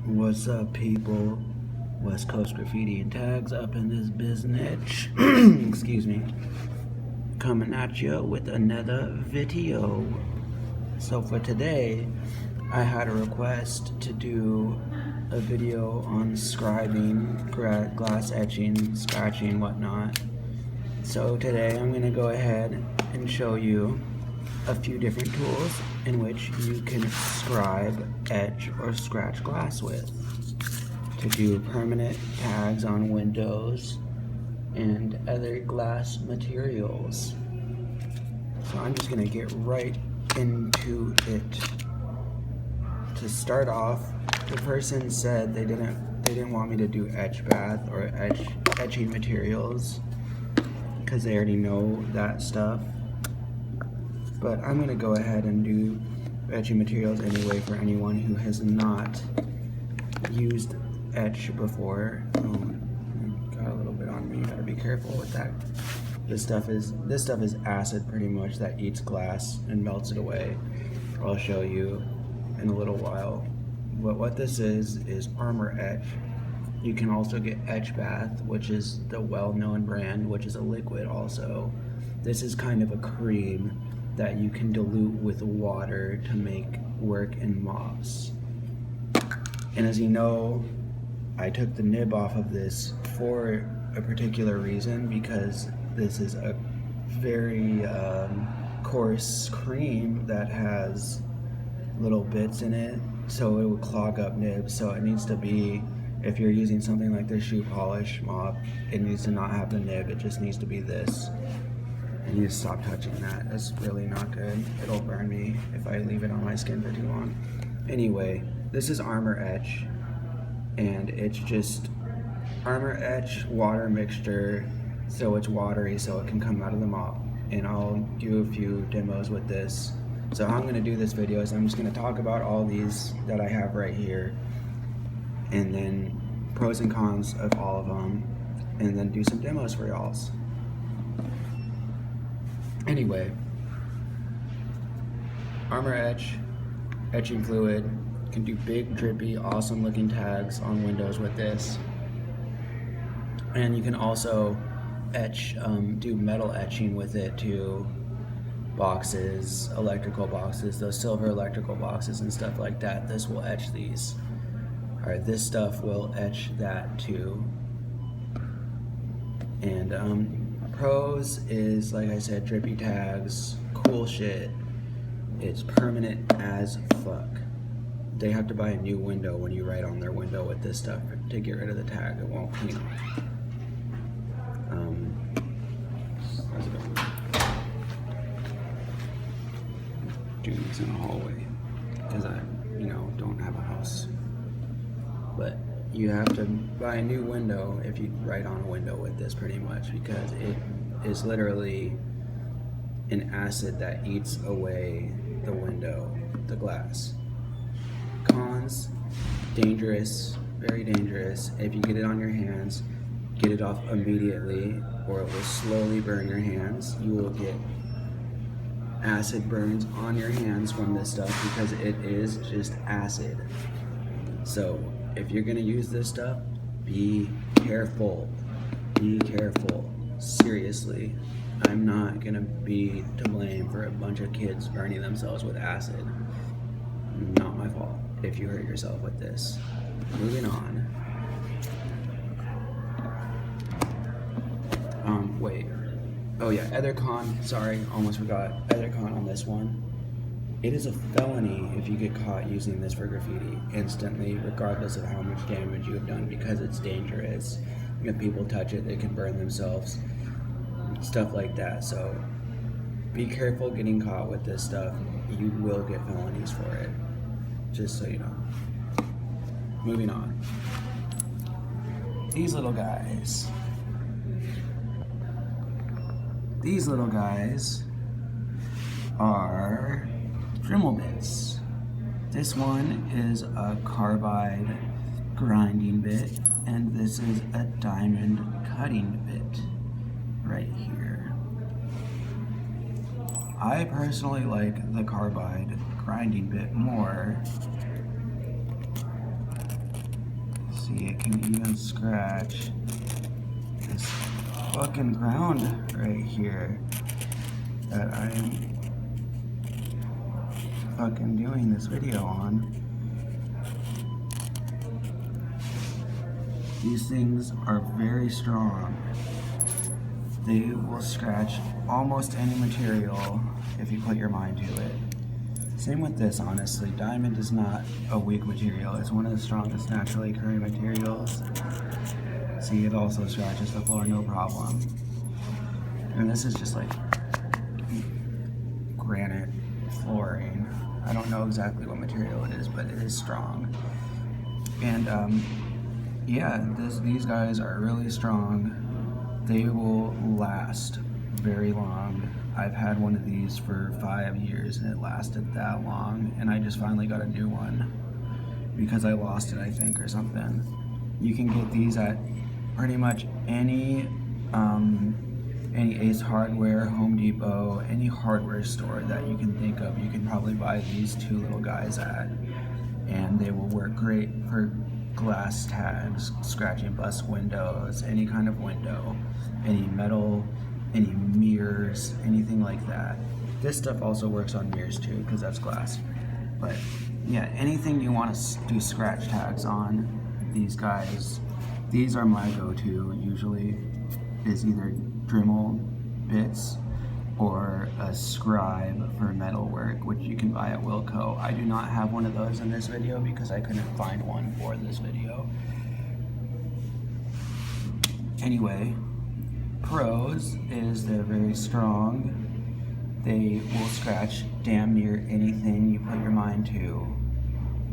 What's up, people? West Coast Graffiti and Tags up in this business. Excuse me. Coming at you with another video. So for today, I had a request to do a video on scribing, glass etching, scratching, whatnot. So today I'm gonna go ahead and show you a few different tools in which you can scribe, etch, or scratch glass with to do permanent tags on windows and other glass materials. So I'm just gonna get right into it. To start off, the person said they didn't want me to do etch bath or etching materials because they already know that stuff. But I'm gonna go ahead and do etching materials anyway for anyone who has not used etch before. Got a little bit on me, gotta be careful with that. This stuff is acid pretty much that eats glass and melts it away. I'll show you in a little while. But what this is Armor Etch. You can also get Etch Bath, which is the well-known brand, which is a liquid also. This is kind of a cream that you can dilute with water to make work in mops. And as you know, I took the nib off of this for a particular reason, because this is a very coarse cream that has little bits in it, so it would clog up nibs. So it needs to be, if you're using something like this shoe polish mop, it needs to not have the nib, it just needs to be this. And you need to stop touching that. That's really not good. It'll burn me if I leave it on my skin for too long. Anyway, this is Armor Etch, and it's just Armor Etch water mixture, so it's watery so it can come out of the mop. And I'll do a few demos with this. So how I'm gonna do this video is I'm just gonna talk about all these that I have right here, and then pros and cons of all of them, and then do some demos for y'all. Anyway, Armor Etch, etching fluid, can do big, drippy, awesome looking tags on windows with this. And you can also etch, do metal etching with it too. Boxes, electrical boxes, those silver electrical boxes and stuff like that. This will etch these. Or this stuff will etch that too. And pros is, like I said, drippy tags, cool shit. It's permanent as fuck. They have to buy a new window when you write on their window with this stuff to get rid of the tag. It won't clean off. How's it going? Doing this in a hallway because I, don't have a house. But you have to buy a new window if you write on a window with this, pretty much, because it is literally an acid that eats away the window, the glass. Cons, dangerous, very dangerous. If you get it on your hands, get it off immediately or it will slowly burn your hands. You will get acid burns on your hands from this stuff because it is just acid. So if you're gonna use this stuff, be careful. Be careful. Seriously. I'm not gonna be to blame for a bunch of kids burning themselves with acid. Not my fault if you hurt yourself with this. Moving on. Wait. Oh yeah, other con, sorry, almost forgot. Other con on this one. It is a felony if you get caught using this for graffiti instantly, regardless of how much damage you have done, because it's dangerous. If people touch it, they can burn themselves. Stuff like that. So be careful getting caught with this stuff. You will get felonies for it. Just so you know. Moving on. These little guys. These little guys are Dremel bits. This one is a carbide grinding bit, and this is a diamond cutting bit right here. I personally like the carbide grinding bit more See, it can even scratch this fucking ground right here that I'm fucking doing this video on. These things are very strong. They will scratch almost any material if you put your mind to it. Same with this, honestly. Diamond is not a weak material. It's one of the strongest naturally occurring materials. See, it also scratches the floor, no problem. And this is just like granite flooring. I don't know exactly what material it is, but it is strong. And yeah, these guys are really strong. They will last very long. I've had one of these for 5 years and it lasted that long, and I just finally got a new one because I lost it, I think, or something. You can get these at pretty much any Ace Hardware, Home Depot, any hardware store that you can think of. You can probably buy these two little guys at, and they will work great for glass tags, scratching bust windows, any kind of window, any metal, any mirrors, anything like that. This stuff also works on mirrors too, because that's glass. But yeah, anything you want to do scratch tags on, these guys, these are my go-to usually, is either Dremel bits or a scribe for metal work, which you can buy at Wilco. I do not have one of those in this video because I couldn't find one for this video. Anyway, pros is they're very strong. They will scratch damn near anything you put your mind to.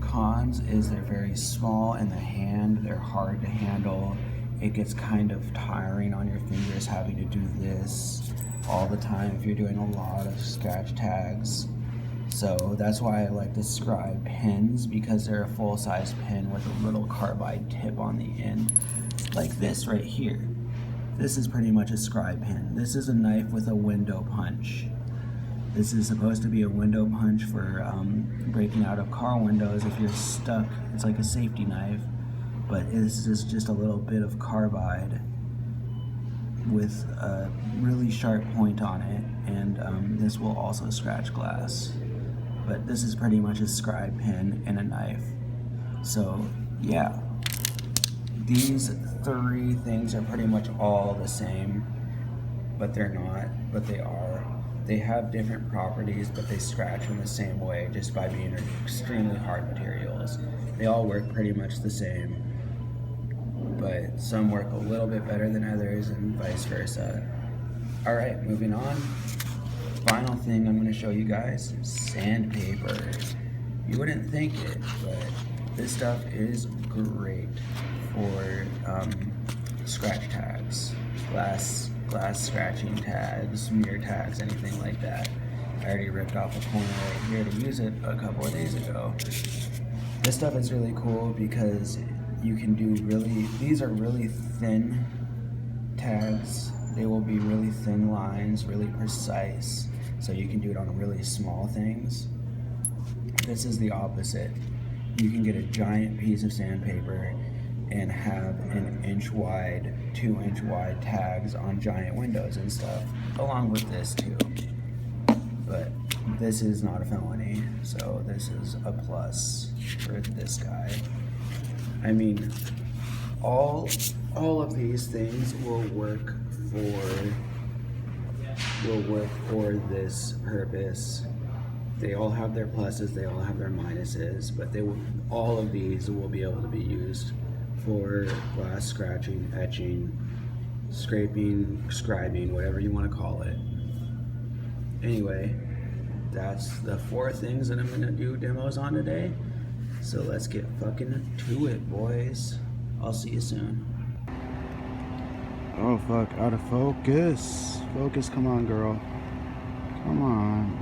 Cons is they're very small in the hand, they're hard to handle. It gets kind of tiring on your fingers having to do this all the time if you're doing a lot of scratch tags. So that's why I like the scribe pins, because they're a full-size pin with a little carbide tip on the end, like this right here. This is pretty much a scribe pin. This is a knife with a window punch. This is supposed to be a window punch for breaking out of car windows if you're stuck. It's like a safety knife, but this is just a little bit of carbide with a really sharp point on it, and this will also scratch glass. But this is pretty much a scribe pin and a knife. So yeah, these three things are pretty much all the same, but they're not, but they are. They have different properties, but they scratch in the same way just by being extremely hard materials. They all work pretty much the same, but some work a little bit better than others and vice versa. All right, moving on. Final thing I'm going to show you guys, sandpaper. You wouldn't think it, but this stuff is great for scratch tags, glass scratching tags, mirror tags, anything like that. I already ripped off a corner right here to use it a couple of days ago. This stuff is really cool because you can do these are really thin tags. They will be really thin lines, really precise, so you can do it on really small things. This is the opposite. You can get a giant piece of sandpaper and have an inch wide, 2 inch wide tags on giant windows and stuff, along with this too. But this is not a felony, so this is a plus for this guy. I mean, all of these things will work for this purpose. They all have their pluses, they all have their minuses, but all of these will be able to be used for glass scratching, etching, scraping, scribing, whatever you want to call it. Anyway, that's the 4 things that I'm going to do demos on today. So let's get fucking to it, boys. I'll see you soon. Oh fuck, out of focus. Focus, come on, girl. Come on.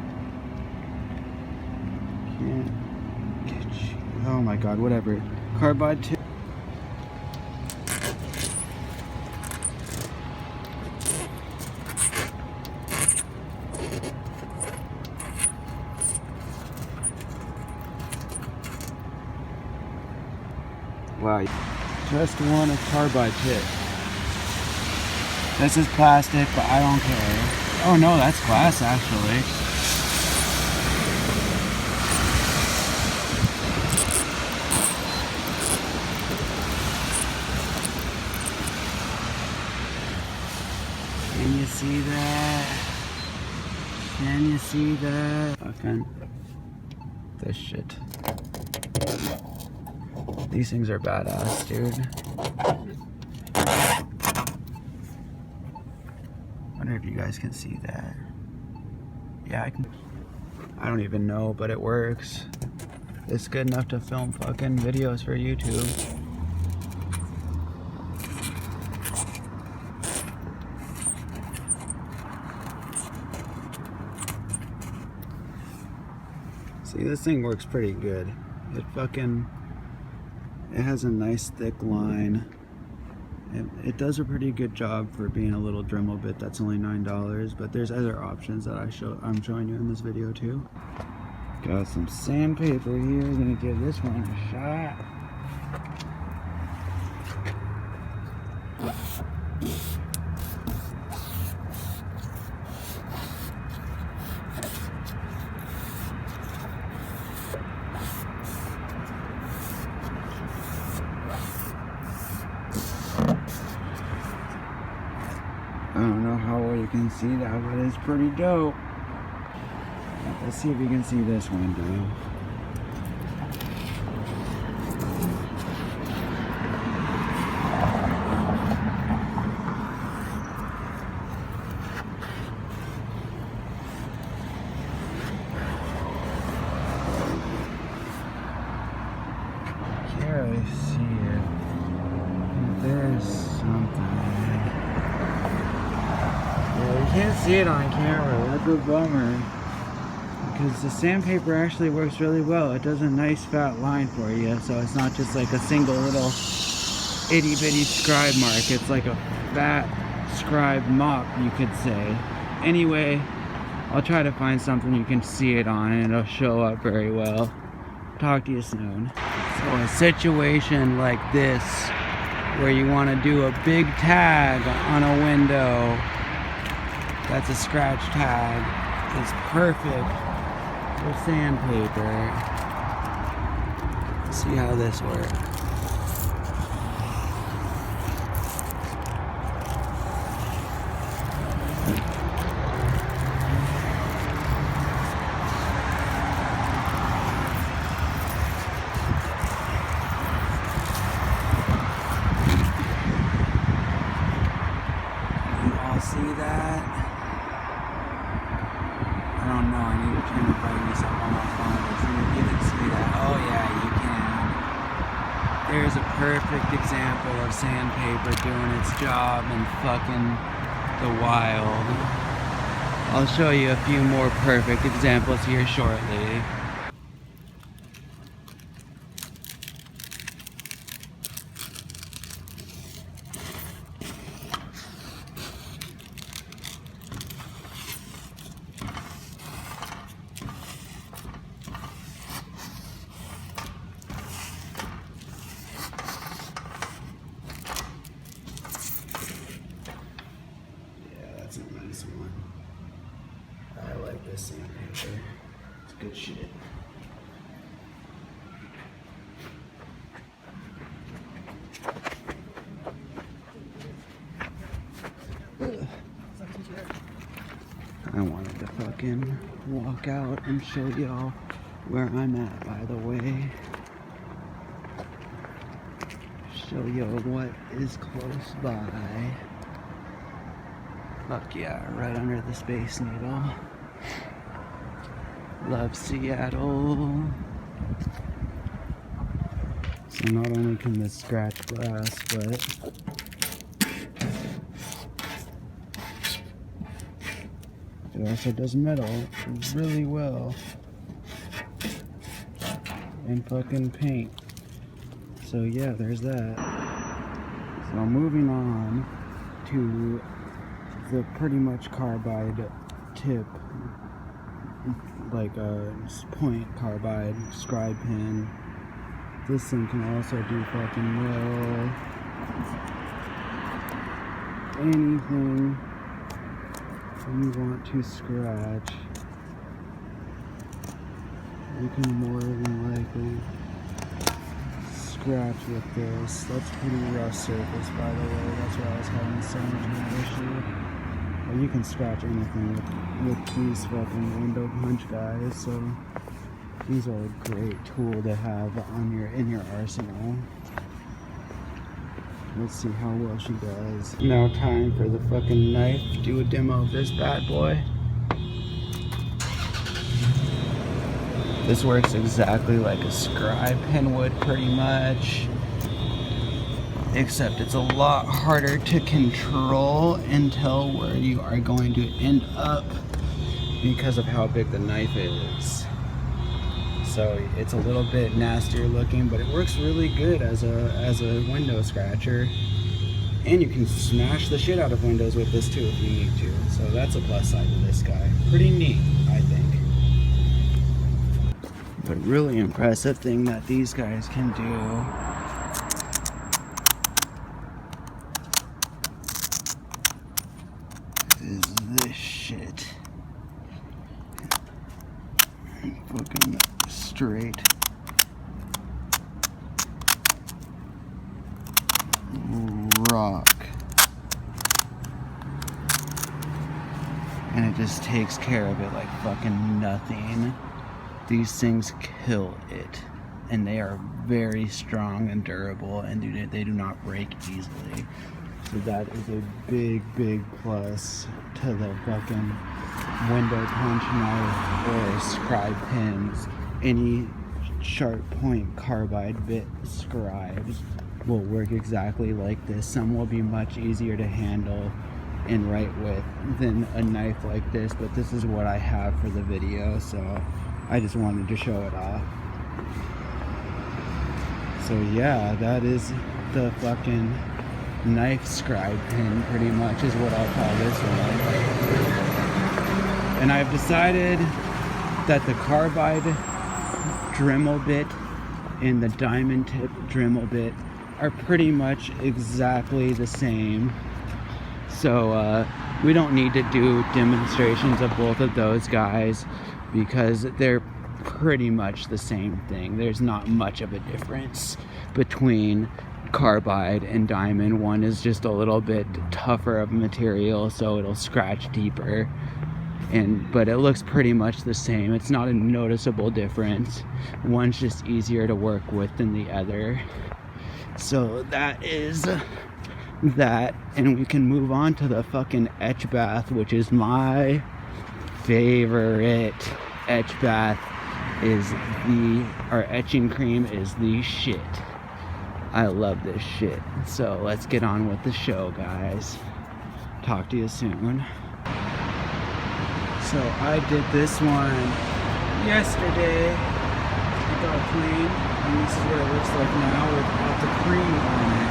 Can't get you. Oh my god, whatever. Carbide tip. Wow. Just want a carbide tip. This is plastic, but I don't care. Oh no, that's glass actually. Can you see that? Can you see that? Fucking this shit. These things are badass, dude. Wonder if you guys can see that. Yeah, I can. I don't even know, but it works. It's good enough to film fucking videos for YouTube. See, this thing works pretty good. It has a nice thick line. It does a pretty good job for being a little Dremel bit that's only $9, but there's other options that I'm showing you in this video too. Got some sandpaper here, gonna give this one a shot. I don't know how well you can see that, but it's pretty dope. Let's see if you can see this one, dude. Can't really see it. There's something. Well, you can't see it on camera. That's a bummer. Because the sandpaper actually works really well. It does a nice fat line for you, so it's not just like a single little itty bitty scribe mark. It's like a fat scribe mop, you could say. Anyway, I'll try to find something you can see it on and it'll show up very well. Talk to you soon. So a situation like this, where you want to do a big tag on a window that's a scratch tag, is perfect for sandpaper. See how this works. You all see that? I don't know, I need to turn the brightness up on my phone to see if you can see that. Oh yeah, you can. There's a perfect example of sandpaper doing its job in fucking the wild. I'll show you a few more perfect examples here shortly. That's a nice one. I like this sandpaper. It's good shit. I wanted to fucking walk out and show y'all where I'm at, by the way. Show y'all what is close by. Fuck yeah, right under the Space Needle. Love Seattle. So not only can this scratch glass, but it also does metal really well. And fucking paint. So yeah, there's that. So moving on to the pretty much carbide tip, like a point carbide scribe pin This thing can also do fucking well. Anything you want to scratch, you can more than likely scratch with this. That's pretty rough surface, by the way. That's why I was having so much of an issue. But you can scratch anything with these fucking window punch guys. So these are a great tool to have in your arsenal. Let's see how well she does. Now time for the fucking knife. Do a demo of this bad boy. This works exactly like a scribe pen would, pretty much. Except it's a lot harder to control and tell where you are going to end up because of how big the knife is. So it's a little bit nastier looking, but it works really good as a window scratcher. And you can smash the shit out of windows with this too if you need to. So that's a plus side to this guy. Pretty neat, I think. But really impressive thing that these guys can do is this shit. Fucking straight rock. And it just takes care of it like fucking nothing. These things kill it. And they are very strong and durable, and they do not break easily. So that is a big, big plus to the fucking window punch knife or scribe pens. Any sharp point carbide bit scribes will work exactly like this. Some will be much easier to handle and write with than a knife like this, but this is what I have for the video, so I just wanted to show it off. So yeah, that is the fucking knife scribe pen, pretty much is what I'll call this one. And I've decided that the carbide Dremel bit and the diamond tip Dremel bit are pretty much exactly the same. So we don't need to do demonstrations of both of those guys because they're pretty much the same thing. There's not much of a difference between carbide and diamond. One is just a little bit tougher of material, so it'll scratch deeper, but it looks pretty much the same. It's not a noticeable difference. One's just easier to work with than the other. So that is that, and we can move on to the fucking etch bath, which is my favorite. Etch bath is our etching cream is the shit. I love this shit. So let's get on with the show, guys. Talk to you soon. So I did this one yesterday. It got clean, and this is what it looks like now without the cream on it.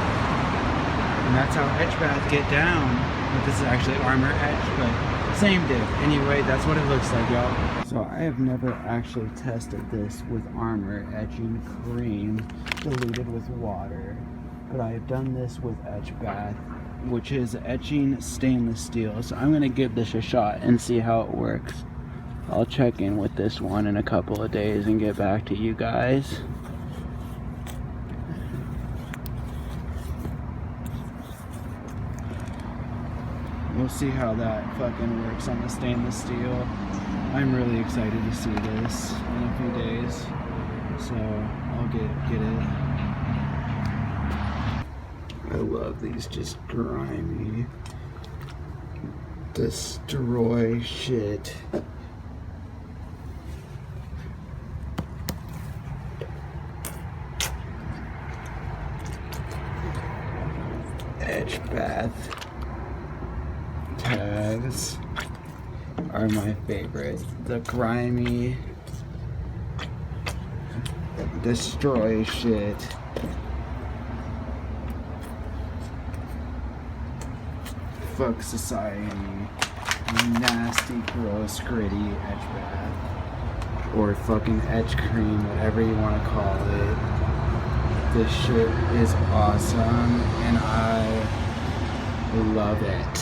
And that's how etch bath get down. But this is actually armor etch, but same diff. Anyway, that's what it looks like, y'all. So I have never actually tested this with armor etching cream diluted with water, but I have done this with etch bath, which is etching stainless steel. So I'm gonna give this a shot and see how it works. I'll check in with this one in a couple of days and get back to you guys. We'll see how that fucking works on the stainless steel. I'm really excited to see this in a few days, so I'll get it. I love these just grimy, destroy shit. Etch bath tags are my favorite. The grimy, destroy shit. Fuck society. Nasty, gross, gritty etch bath. Or fucking etch cream, whatever you want to call it. This shit is awesome and I love it.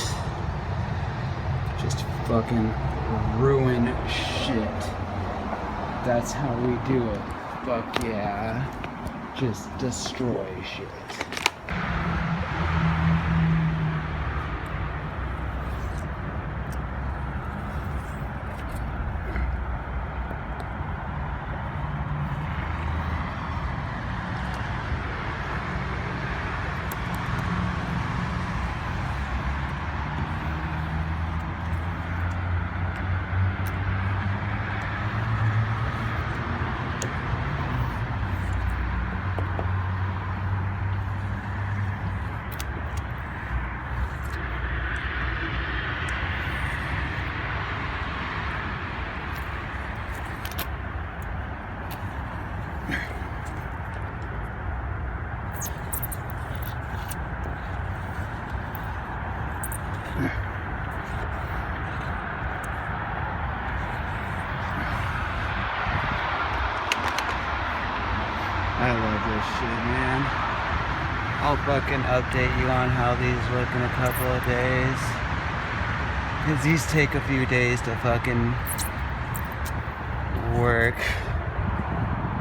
Just fucking ruin shit. That's how we do it. Fuck yeah. Just destroy shit. I love this shit, man. I'll fucking update you on how these look in a couple of days. Cause these take a few days to fucking work.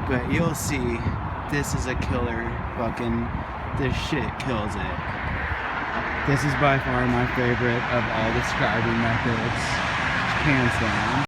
But you'll see, this is a killer fucking, this shit kills it. This is by far my favorite of all the scribing methods, hands down.